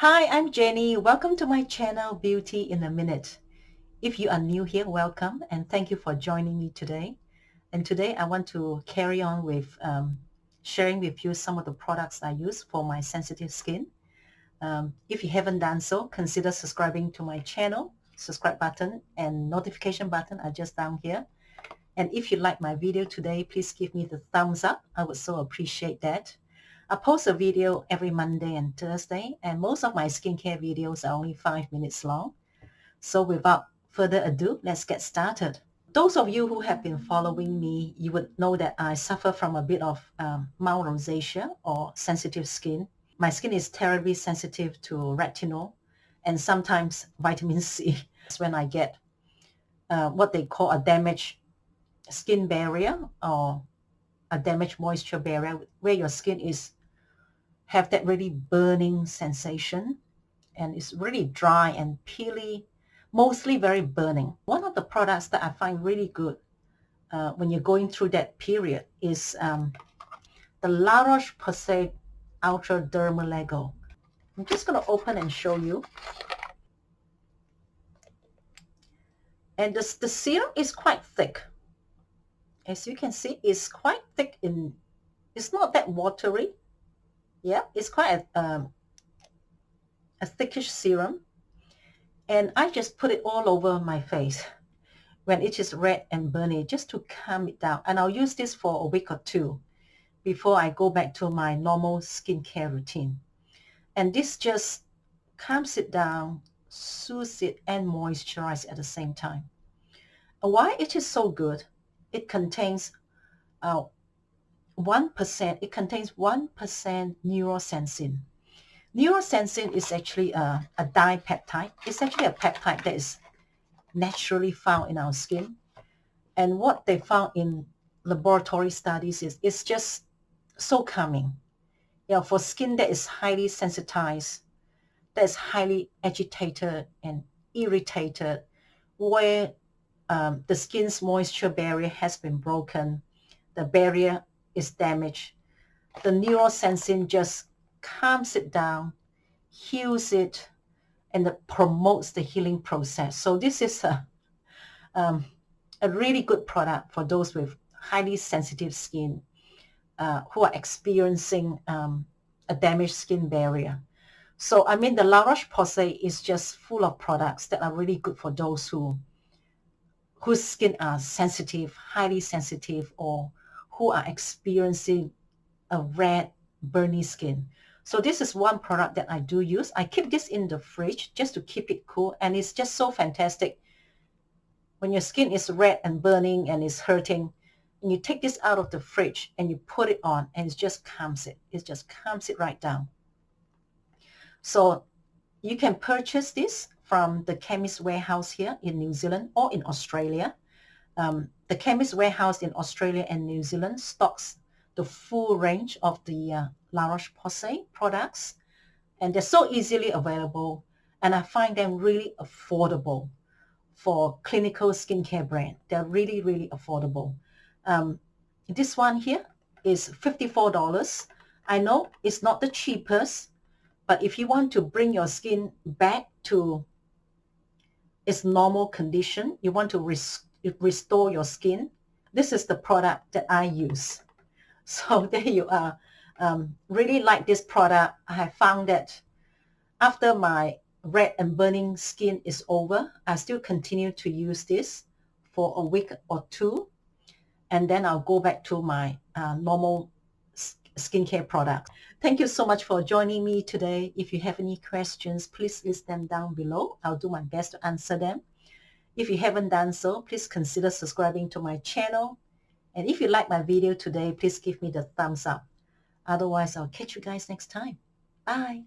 Hi, I'm Jenny. Welcome to my channel, Beauty in a Minute. If you are new here, welcome and thank you for joining me today. And today I want to carry on with sharing with you some of the products I use for my sensitive skin. If you haven't done so, consider subscribing to my channel. Subscribe button and notification button are just down here. And if you like my video today, please give me the thumbs up. I would so appreciate that. I post a video every Monday and Thursday, and most of my skincare videos are only 5 minutes long. So without further ado, let's get started. Those of you who have been following me, you would know that I suffer from a bit of mild rosacea or sensitive skin. My skin is terribly sensitive to retinol and sometimes vitamin C. That's when I get what they call a damaged skin barrier or a damaged moisture barrier, where your skin is have that really burning sensation and it's really dry and peely, mostly very burning. One of the products that I find really good when you're going through that period is the Roche Posay Ultra Dermallergo. I'm just going to open and show you. And the serum is quite thick. As you can see, it's quite thick. It's not that watery. Yeah, it's quite a thickish serum. And I just put it all over my face when it is red and burning, just to calm it down. And I'll use this for a week or two before I go back to my normal skincare routine. And this just calms it down, soothes it, and moisturizes at the same time. And why it is so good, it contains 1%, it contains 1% neurosensin. Neurosensin is actually a dipeptide. It's actually a peptide that is naturally found in our skin. And what they found in laboratory studies is it's just so calming. You know, for skin that is highly sensitized, that is highly agitated and irritated, where the skin's moisture barrier has been broken, the barrier is damaged, the neurosensin just calms it down, heals it, and it promotes the healing process. So this is a really good product for those with highly sensitive skin who are experiencing a damaged skin barrier. So I mean, the La Roche-Posay is just full of products that are really good for those whose skin are sensitive, highly sensitive, or who are experiencing a red, burny skin. So this is one product that I do use. I keep this in the fridge just to keep it cool, and it's just so fantastic. When your skin is red and burning and is hurting, and you take this out of the fridge and you put it on, and it just calms it. It just calms it right down. So you can purchase this from the Chemist Warehouse here in New Zealand or in Australia. The Chemist Warehouse in Australia and New Zealand stocks the full range of the La Roche-Posay products, and they're so easily available, and I find them really affordable for clinical skincare brand. They're really, really affordable. This one here is $54. I know it's not the cheapest, but if you want to bring your skin back to its normal condition, you want to restore your skin, this is the product that I use. So there you are. Really like this product. I have found that after my red and burning skin is over, I still continue to use this for a week or two, and then I'll go back to my normal skincare products. Thank you so much for joining me today. If you have any questions, please list them down below. I'll do my best to answer them. If you haven't done so, please consider subscribing to my channel. And if you like my video today, please give me the thumbs up. Otherwise, I'll catch you guys next time. Bye.